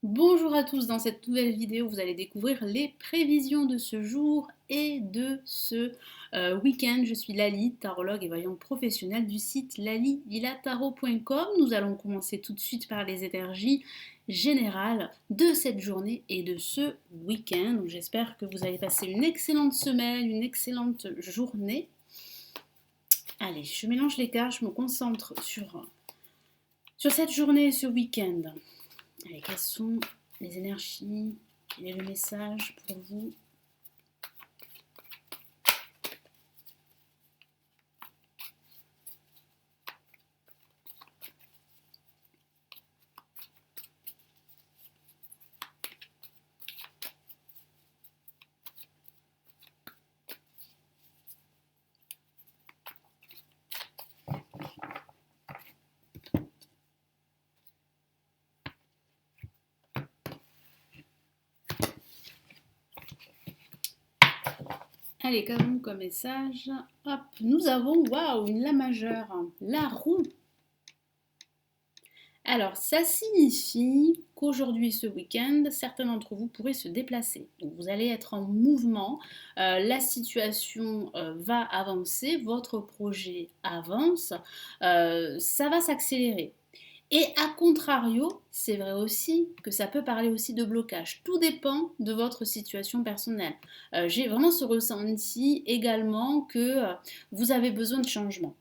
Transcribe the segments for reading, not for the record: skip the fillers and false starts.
Bonjour à tous, dans cette nouvelle vidéo, vous allez découvrir les prévisions de ce jour et de ce week-end. Je suis Lali, tarologue et voyante professionnelle du site lalivilatarot.com. Nous allons commencer tout de suite par les énergies générales de cette journée et de ce week-end. Donc, j'espère que vous allez passer une excellente semaine, une excellente journée. Allez, je mélange les cartes, je me concentre sur cette journée et ce week-end. Allez, quelles sont les énergies? Quel est le message pour vous? Allez, qu'avons-nous comme message? Hop, nous avons, waouh, une La majeure, la roue. Alors, ça signifie qu'aujourd'hui, ce week-end, certains d'entre vous pourraient se déplacer. Donc, vous allez être en mouvement, la situation va avancer, votre projet avance, ça va s'accélérer. Et à contrario, c'est vrai aussi que ça peut parler aussi de blocage. Tout dépend de votre situation personnelle. J'ai vraiment ce ressenti également que vous avez besoin de changement.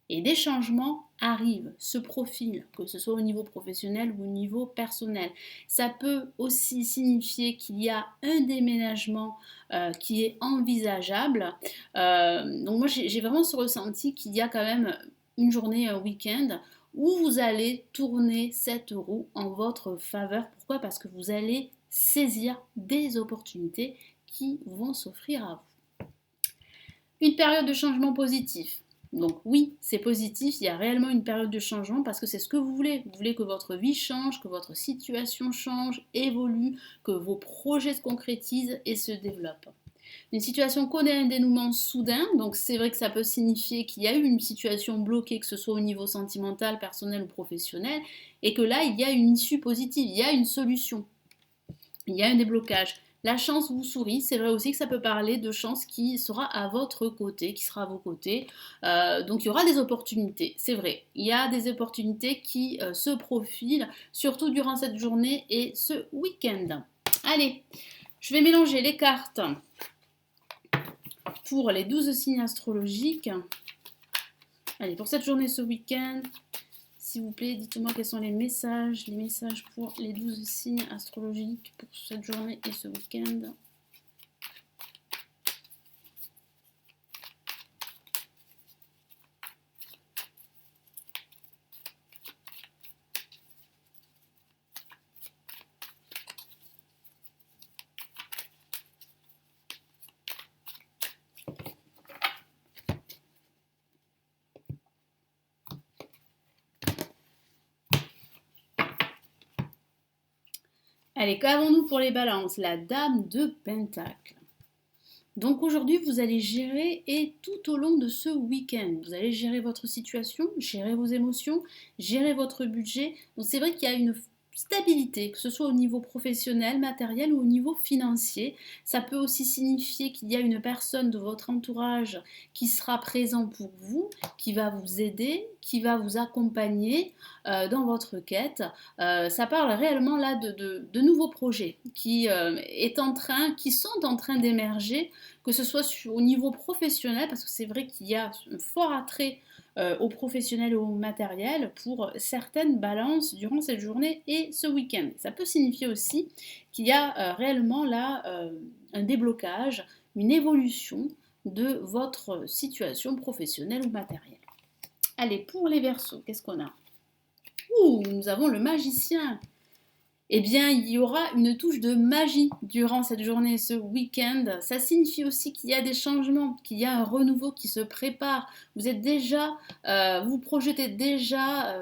Et des changements arrivent, se profilent, que ce soit au niveau professionnel ou au niveau personnel. Ça peut aussi signifier qu'il y a un déménagement qui est envisageable. Donc moi j'ai vraiment ce ressenti qu'il y a quand même une journée, un week-end où vous allez tourner cette roue en votre faveur. Pourquoi? Parce que vous allez saisir des opportunités qui vont s'offrir à vous. Une période de changement positif. Donc oui, c'est positif, il y a réellement une période de changement parce que c'est ce que vous voulez. Vous voulez que votre vie change, que votre situation change, évolue, que vos projets se concrétisent et se développent. Une situation connaît un dénouement soudain, donc c'est vrai que ça peut signifier qu'il y a eu une situation bloquée, que ce soit au niveau sentimental, personnel ou professionnel, et que là, il y a une issue positive, il y a une solution, il y a un déblocage. La chance vous sourit, c'est vrai aussi que ça peut parler de chance qui sera à votre côté, qui sera à vos côtés. Donc il y aura des opportunités, c'est vrai. Il y a des opportunités qui se profilent, surtout durant cette journée et ce week-end. Allez, je vais mélanger les cartes pour les 12 signes astrologiques. Allez, pour cette journée, ce week-end, s'il vous plaît, dites-moi quels sont les messages pour les 12 signes astrologiques pour cette journée et ce week-end. Allez, qu'avons-nous pour les balances? La dame de Pentacle. Donc aujourd'hui, vous allez gérer et tout au long de ce week-end, vous allez gérer votre situation, gérer vos émotions, gérer votre budget. Donc c'est vrai qu'il y a une stabilité, que ce soit au niveau professionnel, matériel ou au niveau financier. Ça peut aussi signifier qu'il y a une personne de votre entourage qui sera présent pour vous, qui va vous aider, qui va vous accompagner dans votre quête. Ça parle réellement là de nouveaux projets qui sont en train d'émerger, que ce soit au niveau professionnel, parce que c'est vrai qu'il y a un fort attrait au professionnel et au matériel pour certaines balances durant cette journée et ce week-end. Ça peut signifier aussi qu'il y a réellement là un déblocage, une évolution de votre situation professionnelle ou matérielle. Allez, pour les Verseaux, qu'est-ce qu'on a? Ouh, nous avons le magicien. Eh bien, il y aura une touche de magie durant cette journée, ce week-end. Ça signifie aussi qu'il y a des changements, qu'il y a un renouveau qui se prépare. Vous êtes déjà, vous projetez déjà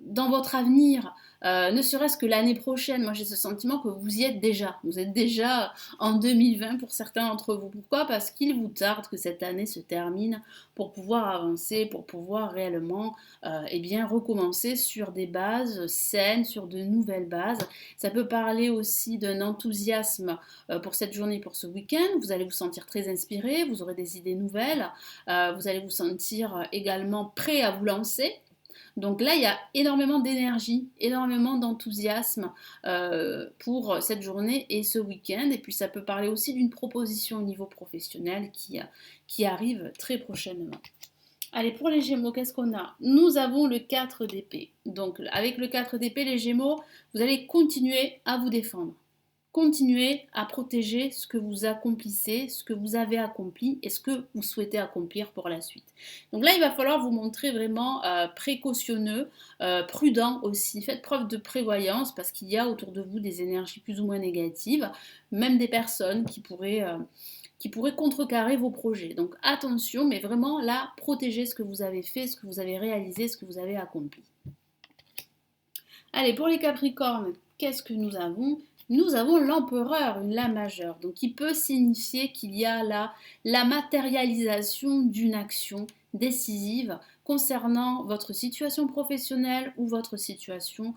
dans votre avenir, ne serait-ce que l'année prochaine. Moi, j'ai ce sentiment que vous y êtes déjà. Vous êtes déjà en 2020 pour certains d'entre vous. Pourquoi? Parce qu'il vous tarde que cette année se termine pour pouvoir avancer, pour pouvoir réellement eh bien, recommencer sur des bases saines, sur de nouvelles bases. Ça peut parler aussi d'un enthousiasme pour cette journée, pour ce week-end. Vous allez vous sentir très inspiré, vous aurez des idées nouvelles, vous allez vous sentir également prêt à vous lancer. Donc là, il y a énormément d'énergie, énormément d'enthousiasme pour cette journée et ce week-end. Et puis ça peut parler aussi d'une proposition au niveau professionnel qui arrive très prochainement. Allez, pour les Gémeaux, qu'est-ce qu'on a? Nous avons le 4 d'épée. Donc avec le 4 d'épée, les Gémeaux, vous allez continuer à vous défendre. Continuez à protéger ce que vous accomplissez, ce que vous avez accompli et ce que vous souhaitez accomplir pour la suite. Donc là, il va falloir vous montrer vraiment précautionneux, prudent aussi. Faites preuve de prévoyance parce qu'il y a autour de vous des énergies plus ou moins négatives, même des personnes qui pourraient contrecarrer vos projets. Donc attention, mais vraiment là, protégez ce que vous avez fait, ce que vous avez réalisé, ce que vous avez accompli. Allez, pour les Capricornes, qu'est-ce que nous avons? Nous avons l'empereur, une lame majeure, donc qui peut signifier qu'il y a là la matérialisation d'une action décisive concernant votre situation professionnelle ou votre situation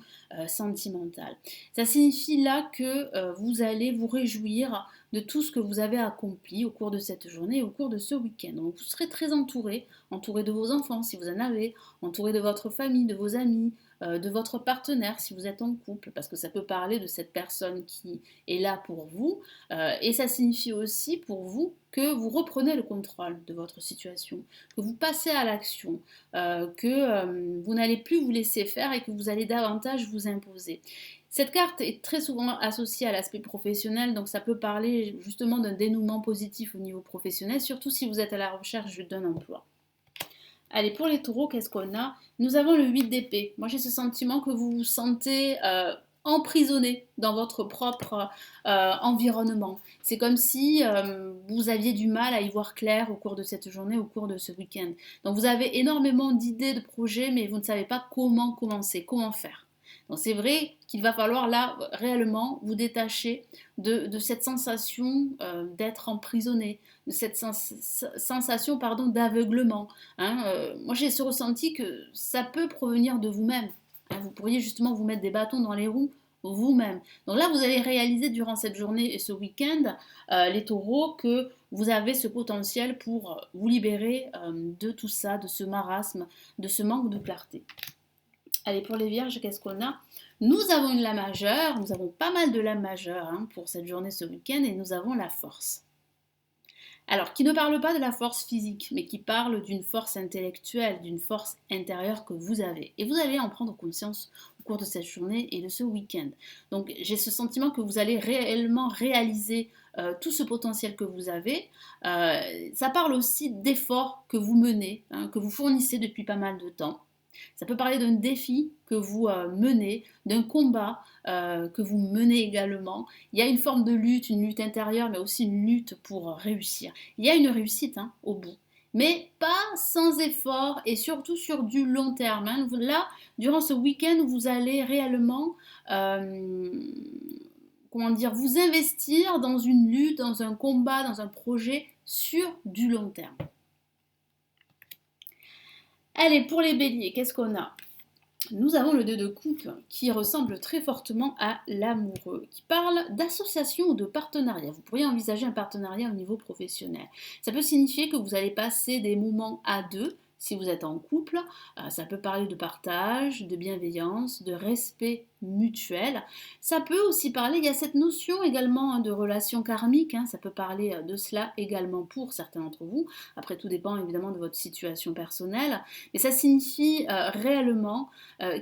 sentimentale. Ça signifie là que vous allez vous réjouir de tout ce que vous avez accompli au cours de cette journée, au cours de ce week-end. Donc vous serez très entouré, entouré de vos enfants si vous en avez, entouré de votre famille, de vos amis, de votre partenaire si vous êtes en couple, parce que ça peut parler de cette personne qui est là pour vous, et ça signifie aussi pour vous que vous reprenez le contrôle de votre situation, que vous passez à l'action, que vous n'allez plus vous laisser faire et que vous allez davantage vous imposer. Cette carte est très souvent associée à l'aspect professionnel, donc ça peut parler justement d'un dénouement positif au niveau professionnel, surtout si vous êtes à la recherche d'un emploi. Allez, pour les taureaux, qu'est-ce qu'on a? Nous avons le 8 d'épée. Moi, j'ai ce sentiment que vous vous sentez emprisonné dans votre propre environnement. C'est comme si vous aviez du mal à y voir clair au cours de cette journée, au cours de ce week-end. Donc, vous avez énormément d'idées, de projets, mais vous ne savez pas comment commencer, comment faire. Donc c'est vrai qu'il va falloir là réellement vous détacher de cette sensation d'être emprisonné, de cette sensation pardon, d'aveuglement. Hein. Moi j'ai ce ressenti que ça peut provenir de vous-même. Hein. Vous pourriez justement vous mettre des bâtons dans les roues vous-même. Donc là vous allez réaliser durant cette journée et ce week-end, les taureaux, que vous avez ce potentiel pour vous libérer de tout ça, de ce marasme, de ce manque de clarté. Allez, pour les vierges, qu'est-ce qu'on a? Nous avons une lame majeure, nous avons pas mal de lames majeures pour cette journée, ce week-end, et nous avons la force. Alors, qui ne parle pas de la force physique, mais qui parle d'une force intellectuelle, d'une force intérieure que vous avez. Et vous allez en prendre conscience au cours de cette journée et de ce week-end. Donc, j'ai ce sentiment que vous allez réellement réaliser tout ce potentiel que vous avez. Ça parle aussi d'efforts que vous menez, que vous fournissez depuis pas mal de temps. Ça peut parler d'un défi que vous menez, d'un combat que vous menez également. Il y a une forme de lutte, une lutte intérieure, mais aussi une lutte pour réussir. Il y a une réussite au bout, mais pas sans effort et surtout sur du long terme. Hein. Là, durant ce week-end, vous allez réellement vous investir dans une lutte, dans un combat, dans un projet sur du long terme. Allez, pour les béliers, qu'est-ce qu'on a? Nous avons le 2 de coupe qui ressemble très fortement à l'amoureux, qui parle d'association ou de partenariat. Vous pourriez envisager un partenariat au niveau professionnel. Ça peut signifier que vous allez passer des moments à deux. Si vous êtes en couple, ça peut parler de partage, de bienveillance, de respect mutuel. Ça peut aussi parler, il y a cette notion également de relation karmique, ça peut parler de cela également pour certains d'entre vous. Après, tout dépend évidemment de votre situation personnelle. Mais ça signifie réellement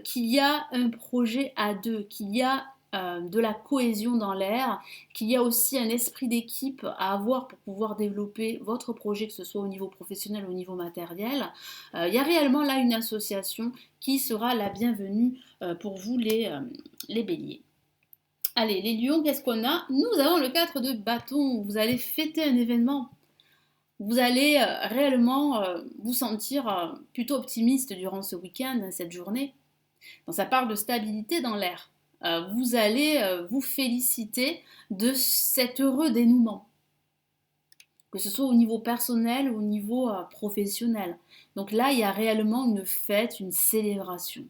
qu'il y a un projet à deux, qu'il y a de la cohésion dans l'air, qu'il y a aussi un esprit d'équipe à avoir pour pouvoir développer votre projet, que ce soit au niveau professionnel ou au niveau matériel. Il y a réellement là une association qui sera la bienvenue pour vous les béliers. Allez, les lions, qu'est-ce qu'on a? Nous avons le 4 de bâton. Vous allez fêter un événement. Vous allez réellement vous sentir plutôt optimiste durant ce week-end, cette journée. Donc ça parle de stabilité dans l'air. Vous allez vous féliciter de cet heureux dénouement, que ce soit au niveau personnel ou au niveau professionnel. Donc là, il y a réellement une fête, une célébration.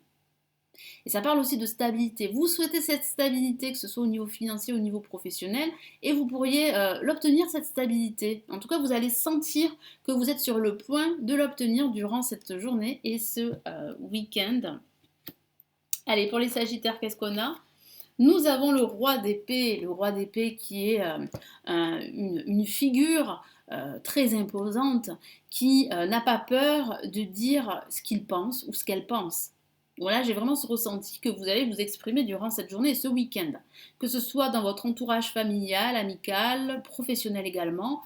Et ça parle aussi de stabilité. Vous souhaitez cette stabilité, que ce soit au niveau financier ou au niveau professionnel, et vous pourriez l'obtenir, cette stabilité. En tout cas, vous allez sentir que vous êtes sur le point de l'obtenir durant cette journée et ce week-end. Allez, pour les Sagittaires, qu'est-ce qu'on a? Nous avons le roi d'épée qui est une figure très imposante qui n'a pas peur de dire ce qu'il pense ou ce qu'elle pense. Voilà, j'ai vraiment ce ressenti que vous allez vous exprimer durant cette journée et ce week-end. Que ce soit dans votre entourage familial, amical, professionnel également,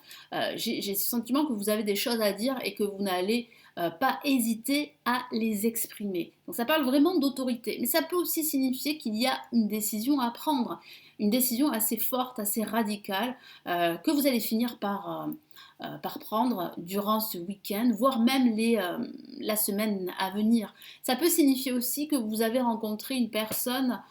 j'ai ce sentiment que vous avez des choses à dire et que vous n'allez pas hésiter à les exprimer. Donc ça parle vraiment d'autorité, mais ça peut aussi signifier qu'il y a une décision à prendre, une décision assez forte, assez radicale, que vous allez finir par prendre durant ce week-end, voire même la semaine à venir. Ça peut signifier aussi que vous avez rencontré une personne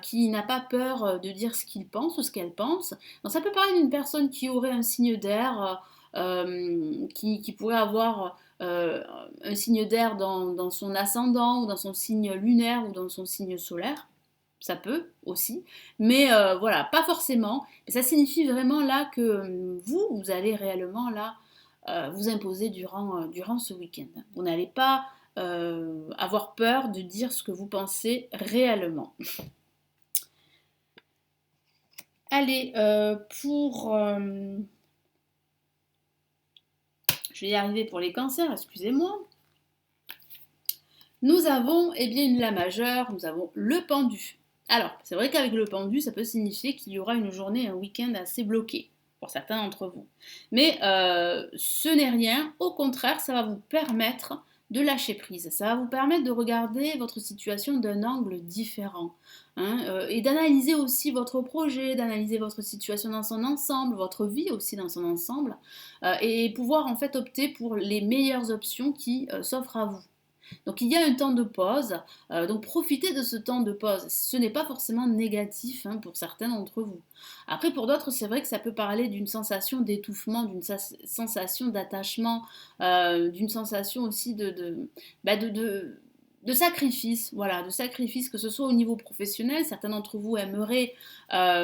qui n'a pas peur de dire ce qu'il pense ou ce qu'elle pense. Donc ça peut parler d'une personne qui aurait un signe d'air, qui pourrait avoir un signe d'air dans son ascendant ou dans son signe lunaire ou dans son signe solaire. Ça peut aussi, mais voilà, pas forcément. Ça signifie vraiment là que vous allez réellement là vous imposer durant ce week-end. Vous n'allez pas avoir peur de dire ce que vous pensez réellement. Allez, je vais y arriver pour les cancers, excusez-moi. Nous avons eh bien une La majeure, nous avons le pendu. Alors, c'est vrai qu'avec le pendu, ça peut signifier qu'il y aura une journée, un week-end assez bloqué pour certains d'entre vous. Mais ce n'est rien, au contraire, ça va vous permettre de lâcher prise. Ça va vous permettre de regarder votre situation d'un angle différent, hein, et d'analyser aussi votre projet, d'analyser votre situation dans son ensemble, votre vie aussi dans son ensemble, et pouvoir en fait opter pour les meilleures options qui s'offrent à vous. Donc il y a un temps de pause, donc profitez de ce temps de pause. Ce n'est pas forcément négatif hein, pour certains d'entre vous. Après pour d'autres, c'est vrai que ça peut parler d'une sensation d'étouffement, d'une sensation d'attachement, d'une sensation aussi de sacrifice, voilà, de sacrifice, que ce soit au niveau professionnel. Certains d'entre vous aimeraient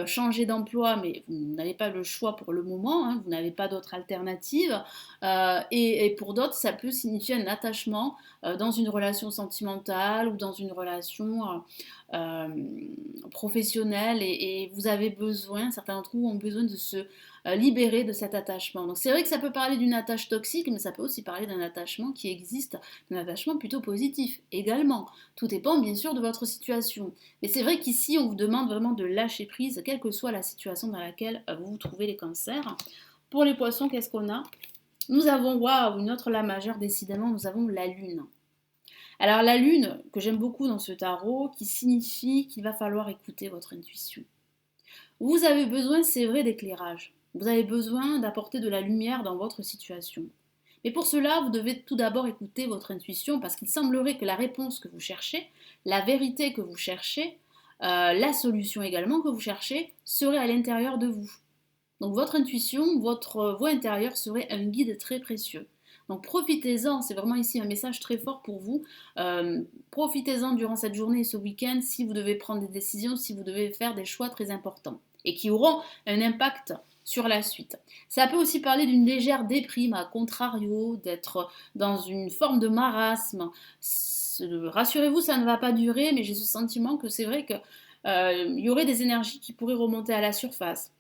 changer d'emploi, mais vous n'avez pas le choix pour le moment, hein, vous n'avez pas d'autre alternative. Et pour d'autres, ça peut signifier un attachement dans une relation sentimentale ou dans une relation professionnelle et vous avez besoin, certains d'entre vous ont besoin de se libérer de cet attachement. Donc c'est vrai que ça peut parler d'une attache toxique, mais ça peut aussi parler d'un attachement qui existe, d'un attachement plutôt positif également. Tout dépend bien sûr de votre situation. Mais c'est vrai qu'ici, on vous demande vraiment de lâcher prise, quelle que soit la situation dans laquelle vous vous trouvez les cancers. Pour les poissons, qu'est-ce qu'on a? Nous avons, waouh, une autre La majeure, décidément, nous avons la lune. Alors la lune, que j'aime beaucoup dans ce tarot, qui signifie qu'il va falloir écouter votre intuition. Vous avez besoin, c'est vrai, d'éclairage. Vous avez besoin d'apporter de la lumière dans votre situation. Mais pour cela, vous devez tout d'abord écouter votre intuition parce qu'il semblerait que la réponse que vous cherchez, la vérité que vous cherchez, la solution également que vous cherchez, serait à l'intérieur de vous. Donc votre intuition, votre voix intérieure serait un guide très précieux. Donc profitez-en, c'est vraiment ici un message très fort pour vous. Profitez-en durant cette journée et ce week-end si vous devez prendre des décisions, si vous devez faire des choix très importants et qui auront un impact sur la suite. Ça peut aussi parler d'une légère déprime, à contrario, d'être dans une forme de marasme. Rassurez-vous, ça ne va pas durer, mais j'ai ce sentiment que c'est vrai qu'il y aurait des énergies qui pourraient remonter à la surface,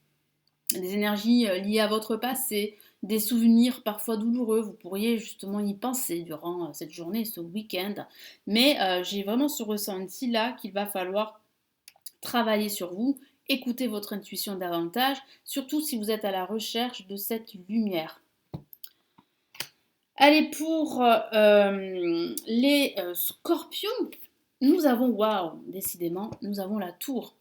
des énergies liées à votre passé, des souvenirs parfois douloureux, vous pourriez justement y penser durant cette journée, ce week-end. Mais j'ai vraiment ce ressenti-là qu'il va falloir travailler sur vous, écouter votre intuition davantage, surtout si vous êtes à la recherche de cette lumière. Allez, pour les scorpions, nous avons, waouh, décidément, nous avons la tour.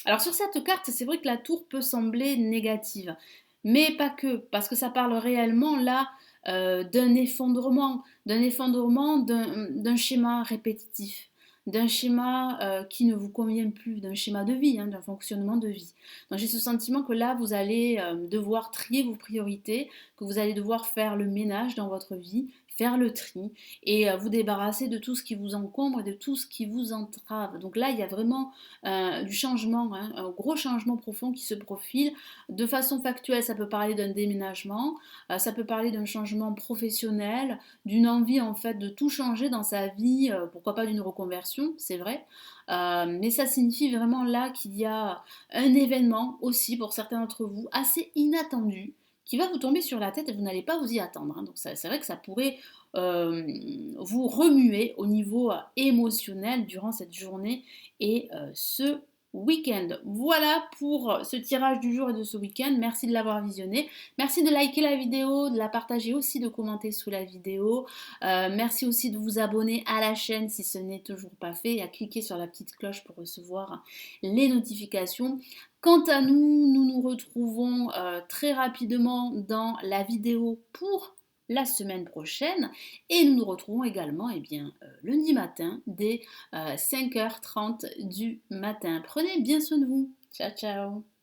Alors sur cette carte, c'est vrai que la tour peut sembler négative, mais pas que, parce que ça parle réellement là d'un effondrement, d'un schéma répétitif, d'un schéma qui ne vous convient plus, d'un schéma de vie, hein, d'un fonctionnement de vie. Donc j'ai ce sentiment que là, vous allez devoir trier vos priorités, que vous allez devoir faire le ménage dans votre vie, faire le tri et vous débarrasser de tout ce qui vous encombre et de tout ce qui vous entrave. Donc là, il y a vraiment du changement, hein, un gros changement profond qui se profile. De façon factuelle, ça peut parler d'un déménagement, ça peut parler d'un changement professionnel, d'une envie en fait de tout changer dans sa vie, pourquoi pas d'une reconversion, c'est vrai. Mais ça signifie vraiment là qu'il y a un événement aussi pour certains d'entre vous assez inattendu qui va vous tomber sur la tête et vous n'allez pas vous y attendre, hein. Donc c'est vrai que ça pourrait euh, vous remuer au niveau émotionnel durant cette journée et ce week-end. Voilà pour ce tirage du jour et de ce week-end. Merci de l'avoir visionné. Merci de liker la vidéo, de la partager aussi, de commenter sous la vidéo. Merci aussi de vous abonner à la chaîne si ce n'est toujours pas fait et à cliquer sur la petite cloche pour recevoir les notifications. Quant à nous, nous nous retrouvons très rapidement dans la vidéo pour la semaine prochaine et nous nous retrouvons également lundi matin dès 5h30 du matin. Prenez bien soin de vous. Ciao ciao.